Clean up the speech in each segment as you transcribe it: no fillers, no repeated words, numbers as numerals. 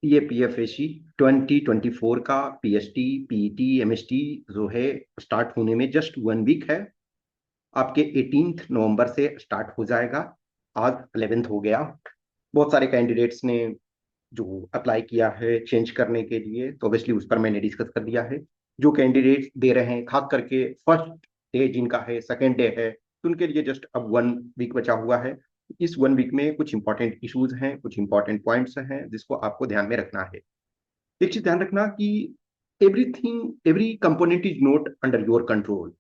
ये पीएफएसी 2024 का PST PET MST जो है स्टार्ट होने में जस्ट 1 वीक है। आपके 18 नवंबर से स्टार्ट हो जाएगा। आज 11th हो गया। बहुत सारे कैंडिडेट्स ने जो अप्लाई किया है चेंज करने के लिए, तो ऑब्वियसली उस पर मैंने डिस्कस कर दिया है। जो कैंडिडेट्स दे रहे हैं, खास करके फर्स्ट डे जिनका है, सेकेंड डे है, तो उनके लिए जस्ट अब 1 वीक बचा हुआ है। इस 1 वीक में कुछ इंपॉर्टेंट इश्यूज हैं, कुछ इंपॉर्टेंट पॉइंट्स हैं जिसको आपको ध्यान में रखना है। एक चीज ध्यान रखना कि everything every component is not under your control.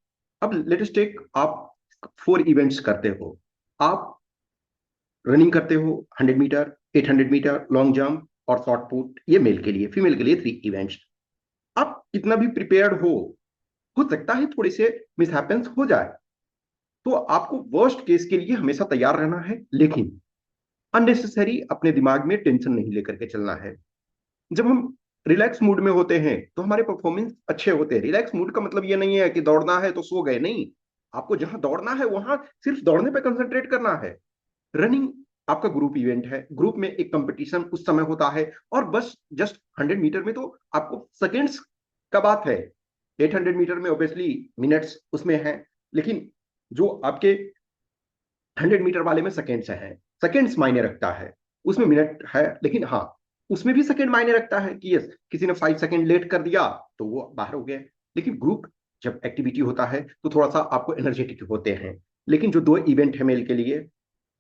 अब लेट अस टेक, आप 4 इवेंट्स करते हो। आप रनिंग करते हो 100 मीटर, 800 मीटर लॉन्ग जंप और शॉर्ट पुट, ये मेल के लिए। फीमेल के लिए 3 इवेंट्स। आप कितना भी प्रिपेयर्ड हो सकता है थोड़े से मिसहैपेंस हो जाए, तो आपको वर्स्ट केस के लिए हमेशा तैयार रहना है, लेकिन अननेसेसरी अपने दिमाग में टेंशन नहीं लेकर के चलना है। जब हम रिलैक्स मूड में होते हैं तो हमारे परफॉर्मेंस अच्छे होते हैं। रिलैक्स मूड का मतलब ये नहीं है कि दौड़ना है तो सो गए, नहीं। आपको जहां दौड़ना है वहां सिर्फ दौड़ने पे कंसंट्रेट करना है। रनिंग आपका ग्रुप इवेंट है, ग्रुप में एक कंपटीशन उस समय होता है, और बस जस्ट 100 मीटर में तो आपको सेकेंड्स का बात है। 800 मीटर में ऑब्वियसली मिनट्स उसमें है, लेकिन जो आपके 100 मीटर वाले में सेकेंड्स है, सेकेंड्स मायने रखता है। उसमें मिनट है, लेकिन हाँ, उसमें भी सेकेंड मायने रखता है कि यस, किसी ने 5 सेकेंड लेट कर दिया तो वो बाहर हो गया। लेकिन ग्रुप जब एक्टिविटी होता है तो थोड़ा सा आपको एनर्जेटिक होते हैं। लेकिन जो 2 इवेंट है मेल के लिए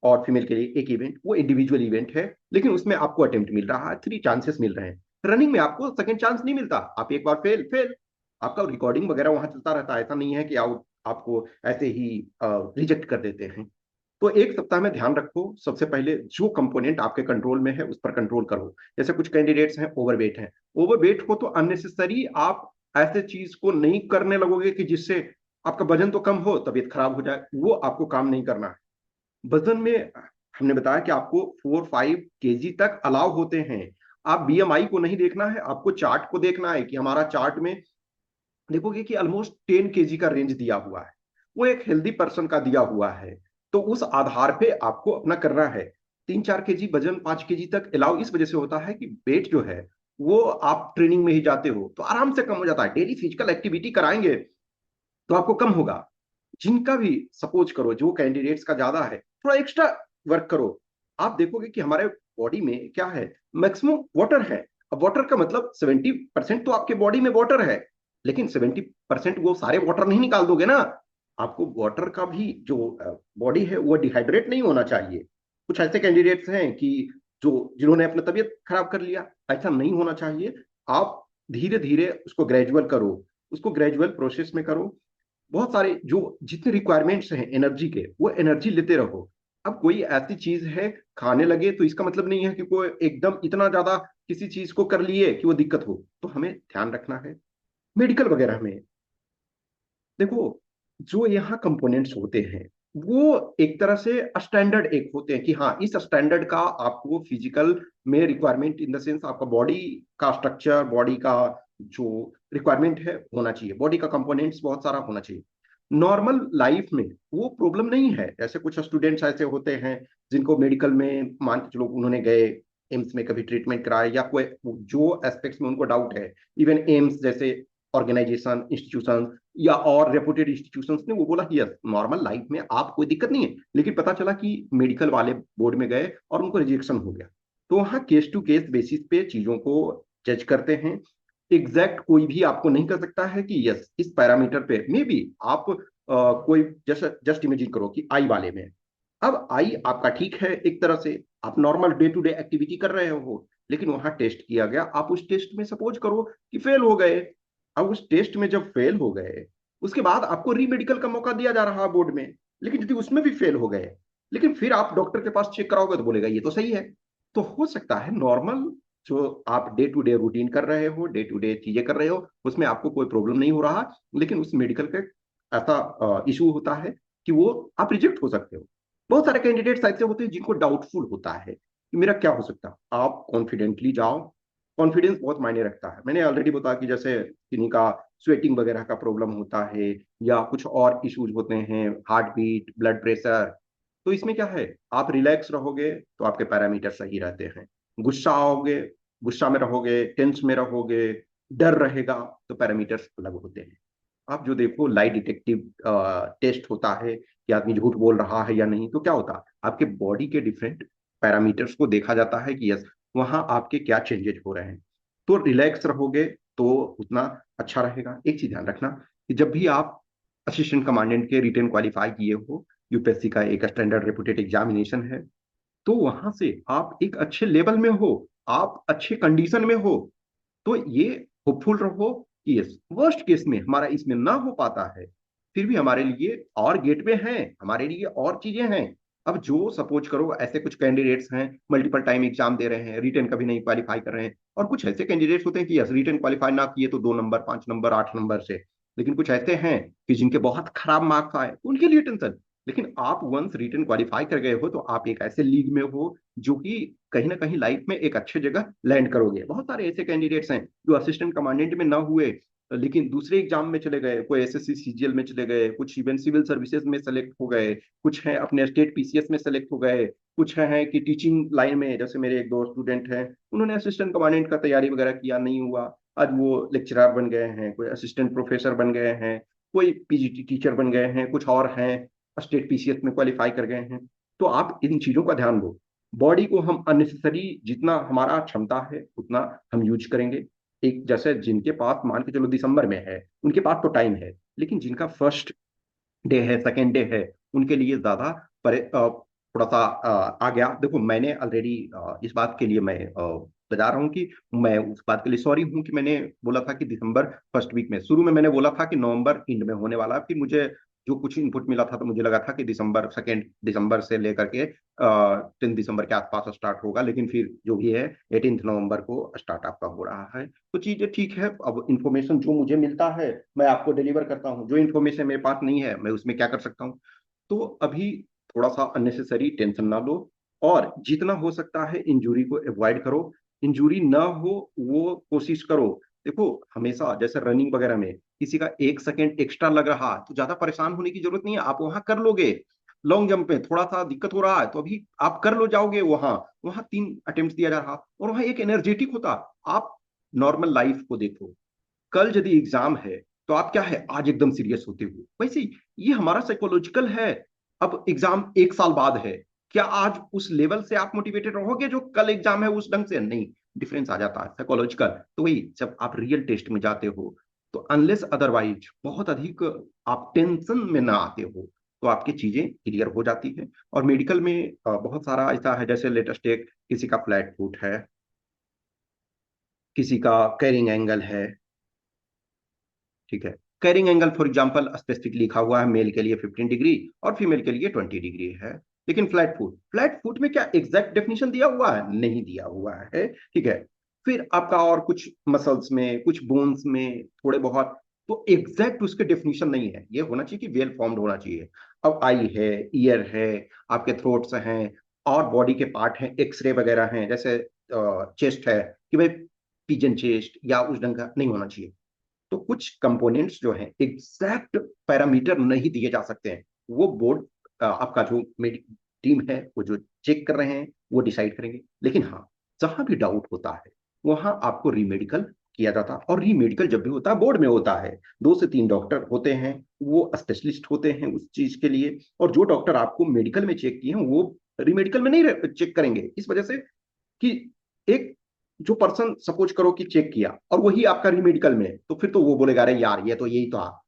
और फीमेल के लिए एक इवेंट, वो इंडिविजुअल इवेंट है, लेकिन उसमें आपको अटेम्प्ट मिल रहा है, 3 चांसेस मिल रहे हैं। रनिंग में आपको सेकंड चांस नहीं मिलता, आप एक बार फेल फेल। आपका रिकॉर्डिंग वगैरह वहां चलता रहता है, ऐसा नहीं है कि आउट आपको ऐसे ही रिजेक्ट कर देते हैं। तो एक सप्ताह में ध्यान रखो, सबसे पहले जो कंपोनेंट आपके कंट्रोल में है उस पर कंट्रोल करो। जैसे कुछ कैंडिडेट्स हैं ओवरवेट हैं, ओवरवेट हो तो अननेसेसरी आप ऐसे चीज को नहीं करने लगोगे कि जिससे आपका वजन तो कम हो, तबीयत खराब हो जाए, वो आपको काम नहीं करना है। वजन में हमने बताया कि आपको 4-5 kg तक अलाउ होते हैं। आप बीएमआई को नहीं देखना है, आपको चार्ट को देखना है कि हमारा चार्ट में देखोगे कि ऑलमोस्ट 10 kg का रेंज दिया हुआ है, वो एक हेल्दी पर्सन का दिया हुआ है। तो उस आधार पे आपको अपना करना है। 3-4 kg वजन 5 kg तक अलाउ इस वजह से होता है कि वेट जो है वो आप ट्रेनिंग में ही जाते हो तो आराम से कम हो जाता है। डेली फिजिकल एक्टिविटी कराएंगे तो आपको कम होगा। जिनका भी सपोज करो जो कैंडिडेट्स का ज्यादा है, थोड़ा एक्स्ट्रा वर्क करो। आप देखोगे कि हमारे बॉडी में क्या है, मैक्सिमम वाटर है। अब वाटर का मतलब 70% तो आपके बॉडी में वाटर है, लेकिन 70% वो सारे वाटर नहीं निकाल दोगे ना। आपको वाटर का भी जो बॉडी है वो डिहाइड्रेट नहीं होना चाहिए। कुछ ऐसे कैंडिडेट्स हैं कि जो जिन्होंने अपना तबीयत खराब कर लिया, ऐसा नहीं होना चाहिए। आप धीरे धीरे उसको ग्रेजुअल करो, उसको ग्रेजुअल प्रोसेस में करो। बहुत सारे जो जितने रिक्वायरमेंट्स हैं एनर्जी के, वो एनर्जी लेते रहो। अब कोई ऐसी चीज है खाने लगे तो इसका मतलब नहीं है कि कोई एकदम इतना ज्यादा किसी चीज को कर लिए कि वो दिक्कत हो। तो हमें ध्यान रखना है मेडिकल वगैरह में। देखो, जो यहाँ कंपोनेंट्स होते हैं वो एक तरह से स्टैंडर्ड एक होते हैं कि हाँ, इस स्टैंडर्ड का आपको फिजिकल में रिक्वायरमेंट इन द सेंस आपका बॉडी का स्ट्रक्चर, बॉडी का जो रिक्वायरमेंट है होना चाहिए, बॉडी का कंपोनेंट्स बहुत सारा होना चाहिए। नॉर्मल लाइफ में वो प्रॉब्लम नहीं है। ऐसे कुछ स्टूडेंट्स ऐसे होते हैं जिनको मेडिकल में मान के चलो उन्होंने गए एम्स में कभी ट्रीटमेंट कराया, या कोई जो एस्पेक्ट्स में उनको डाउट है, इवन एम्स जैसे ऑर्गेनाइजेशन इंस्टीट्यूशन या और रेपुटेड इंस्टीट्यूशंस ने वो बोला कि यस, नॉर्मल लाइफ में आप कोई दिक्कत नहीं है, लेकिन पता चला कि मेडिकल वाले बोर्ड में गए और उनको रिजेक्शन हो गया। तो वहाँ केस टू केस बेसिस पे चीजों को जज करते हैं। एग्जैक्ट कोई भी आपको नहीं कर सकता है कि यस इस पैरामीटर पे मे बी आप कोई जैसे जस्ट इमेजिन करो कि आई वाले में, अब आई आपका ठीक है एक तरह से, आप normal day to day activity कर रहे हो, लेकिन वहां टेस्ट किया गया, आप उस टेस्ट में सपोज करो कि फेल हो गए। अब उस टेस्ट में जब फेल हो गए, उसके बाद आपको री मेडिकल का मौका दिया जा रहा है बोर्ड में, लेकिन यदि उसमें भी फेल हो गए, लेकिन फिर आप डॉक्टर के पास चेक कराओगे तो बोलेगा ये तो सही है। तो हो सकता है नॉर्मल जो आप डे टू डे रूटीन कर रहे हो, डे टू डे चीजें कर रहे हो, उसमें आपको कोई प्रॉब्लम नहीं हो रहा, लेकिन उस मेडिकल का ऐसा इशू होता है कि वो आप रिजेक्ट हो सकते हो। बहुत सारे कैंडिडेट्स ऐसे होते हैं जिनको डाउटफुल होता है कि मेरा क्या हो सकता है। आप कॉन्फिडेंटली जाओ, कॉन्फिडेंस बहुत मायने रखता है। मैंने ऑलरेडी बताया कि जैसे किन्हीं का स्वेटिंग वगैरह का प्रॉब्लम होता है, या कुछ और इश्यूज होते हैं, हार्ट बीट, ब्लड प्रेशर, तो इसमें क्या है, आप रिलैक्स रहोगे तो आपके पैरामीटर सही रहते हैं। गुस्सा आओगे गुस्सा में रहोगे, टेंस में रहोगे, डर रहेगा, तो पैरामीटर्स अलग होते हैं। आप जो देखो लाई डिटेक्टिव टेस्ट होता है कि आदमी झूठ बोल रहा है या नहीं, तो क्या होता है आपके बॉडी के डिफरेंट पैरामीटर्स को देखा जाता है कि यस वहां आपके क्या चेंजेस हो रहे हैं। तो रिलैक्स रहोगे तो उतना अच्छा रहेगा। एक चीज ध्यान रखना कि जब भी आप असिस्टेंट कमांडेंट के रिटेन क्वालिफाई किए हो, यूपीएससी का एक स्टैंडर्ड रेपुटेड एग्जामिनेशन है, तो वहां से आप एक अच्छे लेवल में हो, आप अच्छे कंडीशन में हो, तो ये होपफुल रहो कि यस वर्स्ट केस में हमारा इसमें ना हो पाता है, फिर भी हमारे लिए और गेटवे हैं, हमारे लिए और चीजें हैं। अब जो सपोज करो ऐसे कुछ कैंडिडेट्स हैं मल्टीपल टाइम एग्जाम दे रहे हैं, रिटेन कभी नहीं क्वालिफाई कर रहे हैं, और कुछ ऐसे कैंडिडेट्स होते हैं कि यस रिटेन क्वालिफाई ना किए तो 2 नंबर 5 नंबर 8 नंबर से, लेकिन कुछ ऐसे हैं कि जिनके बहुत खराब मार्क्स आए, उनके लिए टेंशन। लेकिन आप वंस रिटेन क्वालिफाई कर गए हो तो आप एक ऐसे लीग में हो जो कि कहीं ना कहीं लाइफ में एक अच्छे जगह लैंड करोगे। बहुत सारे ऐसे कैंडिडेट्स हैं जो असिस्टेंट कमांडेंट में ना हुए लेकिन दूसरे एग्जाम में चले गए, कोई एसएससी सीजीएल में चले गए, कुछ इवन सिविल सर्विसेज में सेलेक्ट हो गए, कुछ हैं अपने स्टेट पीसीएस में सेलेक्ट हो गए, कुछ हैं कि टीचिंग लाइन में, जैसे मेरे एक दो स्टूडेंट हैं उन्होंने असिस्टेंट कमांडेंट का तैयारी वगैरह किया, नहीं हुआ, आज वो लेक्चरर बन गए हैं, कोई असिस्टेंट प्रोफेसर बन गए हैं, कोई पीजीटी टीचर बन गए हैं, कुछ और हैं स्टेट पीसीएस में क्वालिफाई कर गए हैं। तो आप इन चीजों का ध्यान दो। बॉडी को हम अननेसेसरी जितना हमारा क्षमता है उतना हम यूज करेंगे। एक जैसे जिनके पास मान के चलो दिसंबर में है उनके पास तो टाइम है, लेकिन जिनका फर्स्ट डे है सेकेंड डे है उनके लिए ज्यादा थोड़ा सा आ गया। देखो मैंने ऑलरेडी इस बात के लिए मैं बता रहा हूँ कि मैं उस बात के लिए सॉरी हूँ कि मैंने बोला था कि दिसंबर फर्स्ट वीक में, शुरू में मैंने बोला था कि नवंबर एंड में होने वाला है, फिर मुझे जो कुछ इनपुट मिला था तो मुझे लगा था कि दिसंबर 2 दिसंबर से लेकर के 10 दिसंबर के आसपास स्टार्ट होगा, लेकिन फिर जो भी है 18 नवंबर को स्टार्ट आपका हो रहा है। तो चीजें ठीक है, अब इन्फॉर्मेशन जो मुझे मिलता है मैं आपको डिलीवर करता हूँ, जो इन्फॉर्मेशन मेरे पास नहीं है मैं उसमें क्या कर सकता हूँ। तो अभी थोड़ा सा अननेसेसरी टेंशन ना लो, और जितना हो सकता है इंजुरी को अवॉइड करो, इंजुरी ना हो वो कोशिश करो। देखो हमेशा जैसे रनिंग वगैरह में किसी का 1 सेकेंड एक्स्ट्रा लग रहा तो ज्यादा परेशान होने की जरूरत नहीं है, आप वहां कर लोगे। लॉन्ग जंप में थोड़ा सा दिक्कत हो रहा है तो अभी आप कर लो जाओगे, वहां वहां 3 अटेम्प्ट दिया जा रहा और वहां एक एनर्जेटिक होता। आप नॉर्मल लाइफ को देखो, कल यदि एग्जाम है तो आप क्या है आज एकदम सीरियस होते हो, वैसे ही ये हमारा साइकोलॉजिकल है। अब एग्जाम 1 साल बाद है, क्या आज उस लेवल से आप मोटिवेटेड रहोगे जो कल एग्जाम है उस ढंग से? नहीं, डिफरेंस आ जाता है साइकोलॉजिकल। तो वही जब आप रियल टेस्ट में जाते हो तो अनलेस अदरवाइज बहुत अधिक आप टेंशन में ना आते हो तो आपकी चीजें क्लियर हो जाती है। और मेडिकल में बहुत सारा ऐसा है, जैसे लेटेस्ट एक किसी का फ्लैट फुट है, किसी का कैरिंग एंगल है, ठीक है, carrying angle for example specific लिखा हुआ है मेल के लिए 15 डिग्री और फीमेल के लिए 20 डिग्री है, लेकिन फ्लैट फुट में क्या एग्जैक्ट डेफिनेशन दिया हुआ है? नहीं दिया हुआ है, ठीक है। फिर आपका और कुछ मसल्स में कुछ बोन्स में थोड़े बहुत, तो एग्जैक्ट उसके डेफिनेशन नहीं है, ये होना चाहिए कि वेल फॉर्म्ड होना चाहिए। अब आई है, ईयर है, आपके थ्रोट्स हैं, और बॉडी के पार्ट हैं, एक्सरे वगैरह हैं, जैसे चेस्ट है कि भाई पिजन चेस्ट या उस ढंग का नहीं होना चाहिए। तो कुछ कंपोनेंट्स जो हैं एग्जैक्ट पैरामीटर नहीं दिए जा सकते हैं, वो बोर्ड आपका जो टीम है वो जो चेक कर रहे हैं वो डिसाइड करेंगे। लेकिन हाँ, जहां भी डाउट होता है वहां आपको रीमेडिकल किया जाता है, और रीमेडिकल जब भी होता है बोर्ड में होता है, 2 से 3 डॉक्टर होते हैं, वो स्पेशलिस्ट होते हैं उस चीज के लिए, और जो डॉक्टर आपको मेडिकल में चेक किए हैं वो रीमेडिकल में नहीं चेक करेंगे, इस वजह से कि एक जो पर्सन सपोज करो कि चेक किया और वही आपका रीमेडिकल में है, तो फिर तो वो बोलेगा अरे यार ये तो यही था।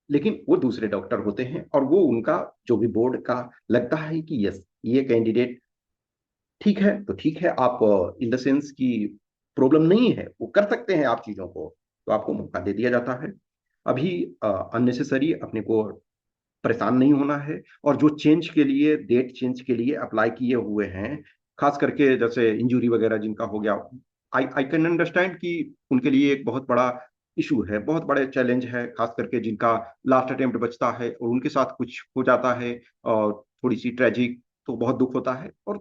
लेकिन वो दूसरे डॉक्टर होते हैं और वो उनका जो भी बोर्ड का लगता है कि यस ये कैंडिडेट ठीक है तो ठीक है, आप इन द सेंस की प्रॉब्लम नहीं है, वो कर सकते हैं आप चीजों को, तो आपको मौका दे दिया जाता है। अभी अननेसेसरी अपने को परेशान नहीं होना है। और जो चेंज के लिए डेट चेंज के लिए अप्लाई किए हुए हैं, खास करके जैसे इंजरी वगैरह जिनका हो गया, आई आई कैन अंडरस्टैंड कि उनके लिए एक बहुत बड़ा इशू है, बहुत बड़े चैलेंज है, खास करके जिनका लास्ट अटेम्प्ट बचता है और उनके साथ कुछ हो जाता है और थोड़ी सी ट्रेजिक, तो बहुत दुख होता है। और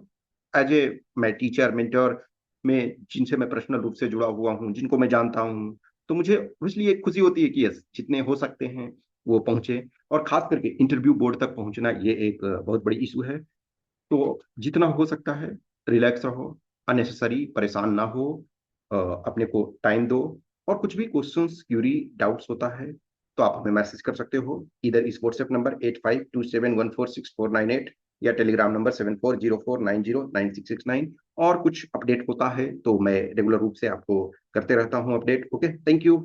एज ए मैं टीचर मेंटर में जिनसे मैं पर्सनल रूप से जुड़ा हुआ हूँ, जिनको मैं जानता हूँ, तो मुझे इसलिए एक खुशी होती है कि यस जितने हो सकते हैं वो पहुंचे। और खास करके इंटरव्यू बोर्ड तक पहुंचना ये एक बहुत बड़ी इशू है। तो जितना हो सकता है रिलैक्स रहो, अननेसेसरी परेशान ना हो, अपने को टाइम दो, और कुछ भी क्वेश्चंस क्यूरी डाउट्स होता है तो आप हमें मैसेज कर सकते हो, इधर इस व्हाट्सएप नंबर 8527146498 या टेलीग्राम नंबर 7404909669। और कुछ अपडेट होता है तो मैं रेगुलर रूप से आपको करते रहता हूँ अपडेट। Okay, thank you.